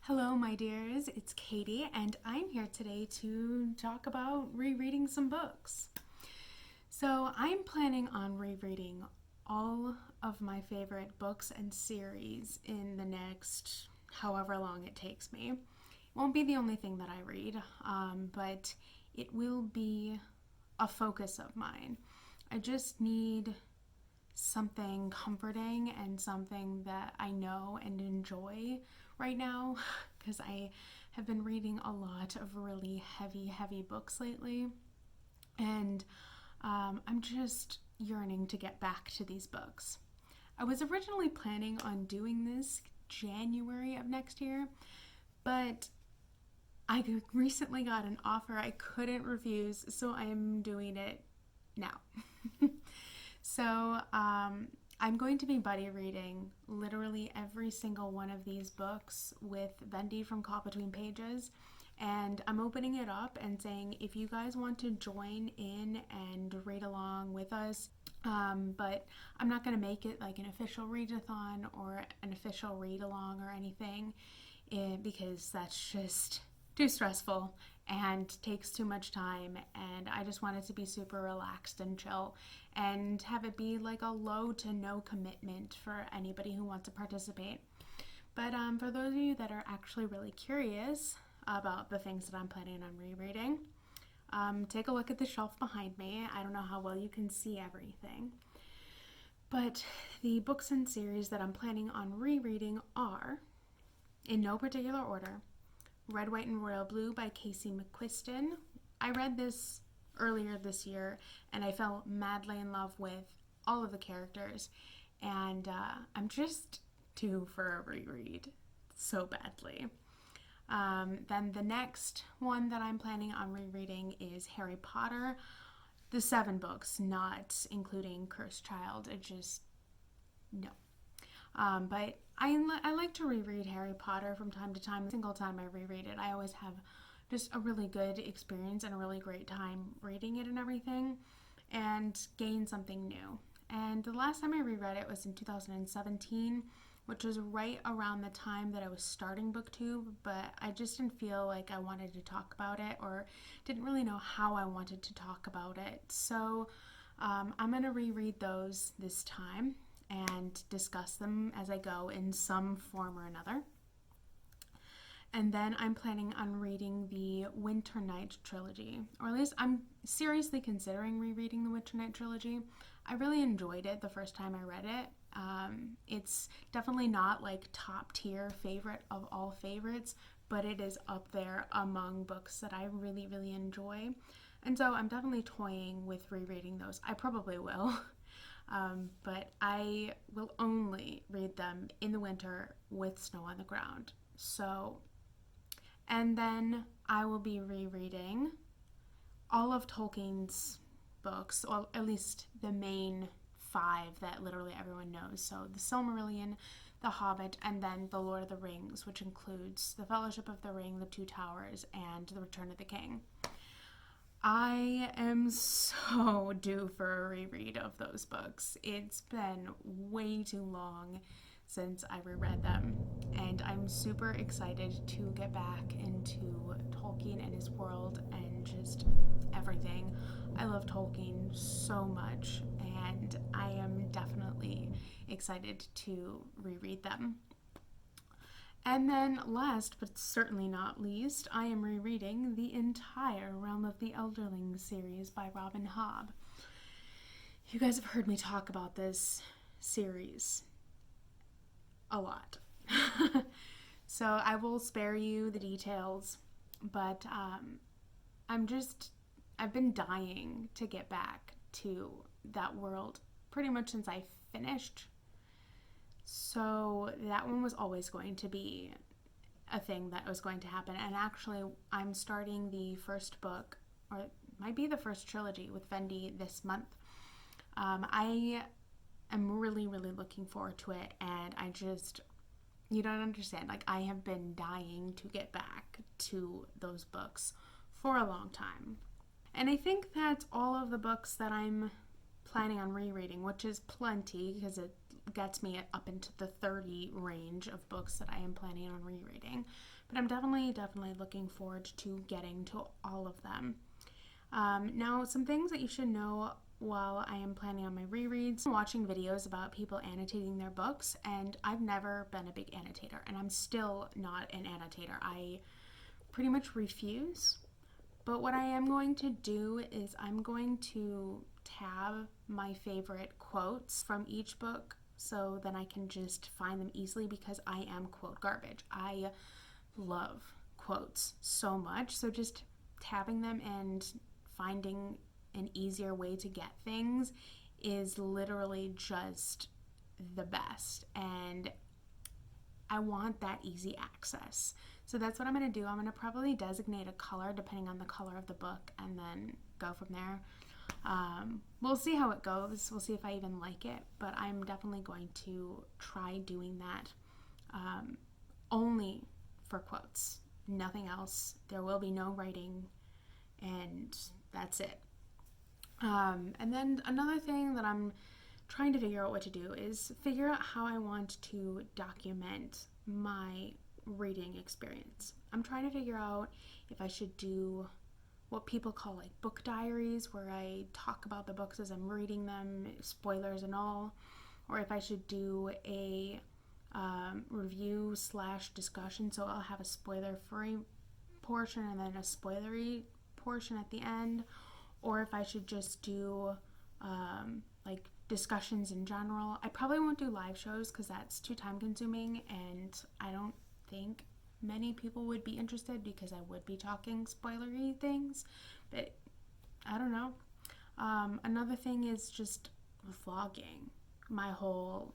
Hello, my dears. It's Katie, and I'm here today to talk about rereading some books. So, I'm planning on rereading all of my favorite books and series in the next however long it takes me. It won't be the only thing that I read, but it will be a focus of mine. I just need something comforting and something that I know and enjoy right now because I have been reading a lot of really heavy books lately, and I'm just yearning to get back to these books. I was originally planning on doing this January of next year, but I recently got an offer I couldn't refuse, so I'm doing it now. So, I'm going to be buddy reading literally every single one of these books with Vendi from Caught Between Pages. And I'm opening it up and saying if you guys want to join in and read along with us, but I'm not going to make it like an official readathon or an official read along or anything because that's just too stressful and takes too much time, and I just want it to be super relaxed and chill and have it be like a low to no commitment for anybody who wants to participate. But for those of you that are actually really curious about the things that I'm planning on rereading, take a look at the shelf behind me. I don't know how well you can see everything, but the books and series that I'm planning on rereading are, in no particular order, Red, White, and Royal Blue by Casey McQuiston. I read this earlier this year and I fell madly in love with all of the characters, and I'm just due for a reread so badly. Then the next one that I'm planning on rereading is Harry Potter, the 7 books, not including Cursed Child. It just, no. But I like to reread Harry Potter from time to time. Every single time I reread it, I always have just a really good experience and a really great time reading it and everything, and gain something new. And the last time I reread it was in 2017, which was right around the time that I was starting Booktube, but I just didn't feel like I wanted to talk about it or didn't really know how I wanted to talk about it. So I'm going to reread those this time and discuss them as I go in some form or another. And then I'm planning on reading the Winter Night trilogy, or at least I'm seriously considering rereading the Winter Night trilogy. I really enjoyed it the first time I read it. It's definitely not like top tier favorite of all favorites, but it is up there among books that I really enjoy. And so I'm definitely toying with rereading those. I probably will. But I will only read them in the winter with snow on the ground. So, and then I will be rereading all of Tolkien's books, or at least the main 5 that literally everyone knows. So the Silmarillion, the Hobbit, and then the Lord of the Rings, which includes the Fellowship of the Ring, the Two Towers, and the Return of the King. I am so due for a reread of those books. It's been way too long since I reread them, and I'm super excited to get back into Tolkien and his world and just everything. I love Tolkien so much, and I am definitely excited to reread them. And then last, but certainly not least, I am rereading the entire Realm of the Elderling series by Robin Hobb. You guys have heard me talk about this series a lot. So I will spare you the details, but I've been dying to get back to that world pretty much since I finished. So that one was always going to be a thing that was going to happen. And actually, I'm starting the first book, or it might be the first trilogy with Vendi this month. I am really looking forward to it, and you don't understand. Like, I have been dying to get back to those books for a long time. And I think that's all of the books that I'm planning on rereading, which is plenty because it gets me up into the 30 range of books that I am planning on rereading. but I'm definitely looking forward to getting to all of them. Now, some things that you should know while I am planning on my rereads. I'm watching videos about people annotating their books, and I've never been a big annotator, and I'm still not an annotator. I pretty much refuse. But what I am going to do is I'm going to tab my favorite quotes from each book so then I can just find them easily, because I am quote garbage. I love quotes so much, so just tabbing them and finding an easier way to get things is literally just the best, and I want that easy access. So that's what I'm going to do. I'm going to probably designate a color depending on the color of the book and then go from there. We'll see how it goes. We'll see if I even like it, but I'm definitely going to try doing that only for quotes, nothing else. There will be no writing, and that's it. And then another thing that I'm trying to figure out what to do is figure out how I want to document my reading experience. I'm trying to figure out if I should do what people call like book diaries, where I talk about the books as I'm reading them, spoilers and all, or if I should do a review / discussion, so I'll have a spoiler-free portion and then a spoilery portion at the end, or if I should just do like discussions in general. I probably won't do live shows because that's too time consuming, and I don't think many people would be interested because I would be talking spoilery things, but I don't know. Another thing is just vlogging my whole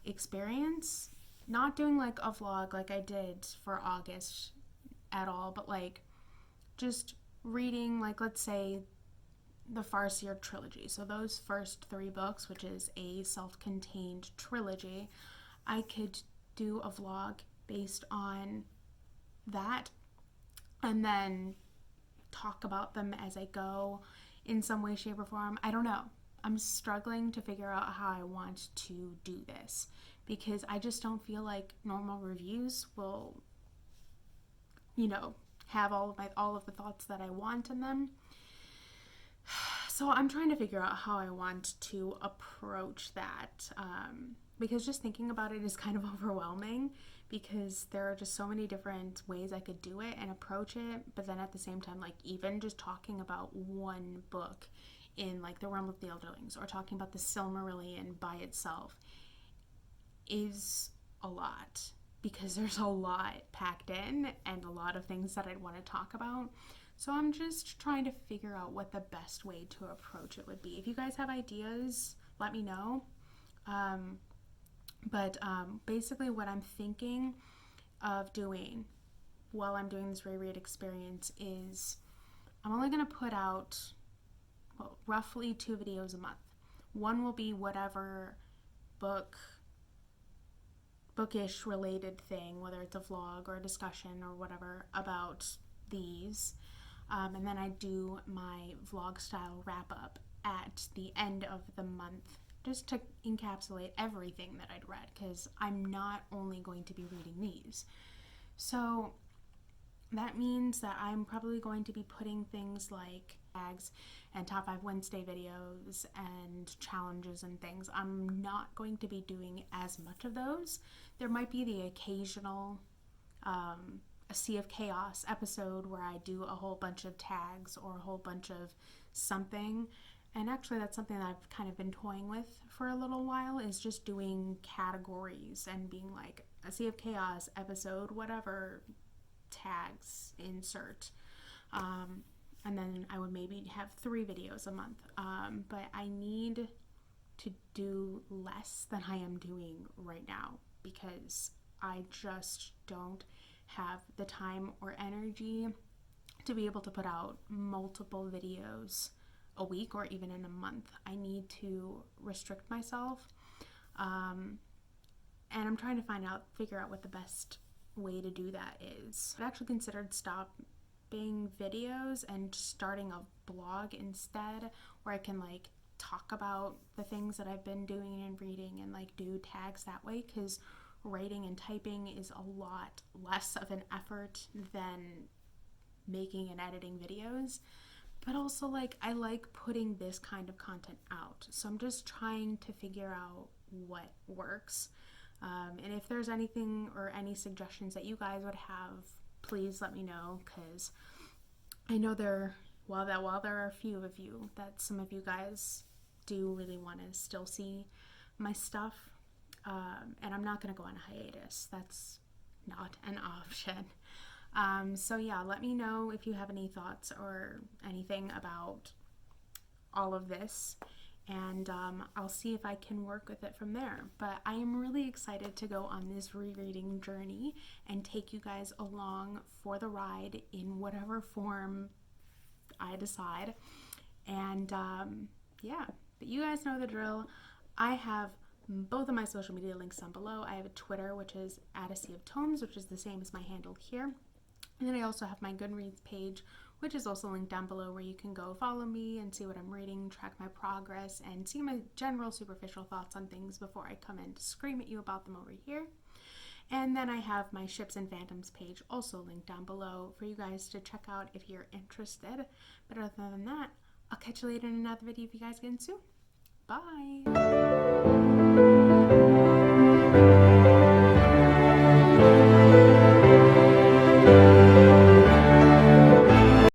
experience, not doing like a vlog like I did for August at all, but like just reading, like let's say the Farseer trilogy, so those first 3 books, which is a self-contained trilogy. I could do a vlog based on that and then talk about them as I go in some way, shape, or form. I don't know. I'm struggling to figure out how I want to do this, because I just don't feel like normal reviews will, have all of the thoughts that I want in them. So I'm trying to figure out how I want to approach that, because just thinking about it is kind of overwhelming, because there are just so many different ways I could do it and approach it. But then at the same time, like even just talking about one book in like The Realm of the Elderlings, or talking about the Silmarillion by itself, is a lot, because there's a lot packed in and a lot of things that I'd want to talk about. So I'm just trying to figure out what the best way to approach it would be. If you guys have ideas, let me know. But basically what I'm thinking of doing while I'm doing this reread experience is I'm only going to put out roughly 2 videos a month. One will be whatever bookish related thing, whether it's a vlog or a discussion or whatever about these. And then I do my vlog style wrap up at the end of the month, just to encapsulate everything that I'd read, because I'm not only going to be reading these. So that means that I'm probably going to be putting things like tags and top 5 Wednesday videos and challenges and things. I'm not going to be doing as much of those. There might be the occasional a Sea of Chaos episode where I do a whole bunch of tags or a whole bunch of something. And actually that's something that I've kind of been toying with for a little while, is just doing categories and being like a Sea of Chaos episode, whatever, tags, insert. And then I would maybe have 3 videos a month. But I need to do less than I am doing right now, because I just don't have the time or energy to be able to put out multiple videos a week or even in a month. I need to restrict myself, and I'm trying to figure out what the best way to do that is. I've actually considered stopping videos and starting a blog instead, where I can like talk about the things that I've been doing and reading and like do tags that way, because writing and typing is a lot less of an effort than making and editing videos. But also, like, I like putting this kind of content out. So I'm just trying to figure out what works. And if there's anything or any suggestions that you guys would have, please let me know, because I know while there are a few of you, that some of you guys do really want to still see my stuff. And I'm not going to go on a hiatus. That's not an option. So yeah, let me know if you have any thoughts or anything about all of this, and I'll see if I can work with it from there. But I am really excited to go on this rereading journey and take you guys along for the ride in whatever form I decide. And yeah, but you guys know the drill. I have both of my social media links down below. I have a Twitter, which is @ASeaOfTomes, which is the same as my handle here. And then I also have my Goodreads page, which is also linked down below, where you can go follow me and see what I'm reading, track my progress, and see my general superficial thoughts on things before I come in to scream at you about them over here. And then I have my Ships and Phantoms page also linked down below for you guys to check out if you're interested. But other than that, I'll catch you later in another video if you guys get in soon. Bye!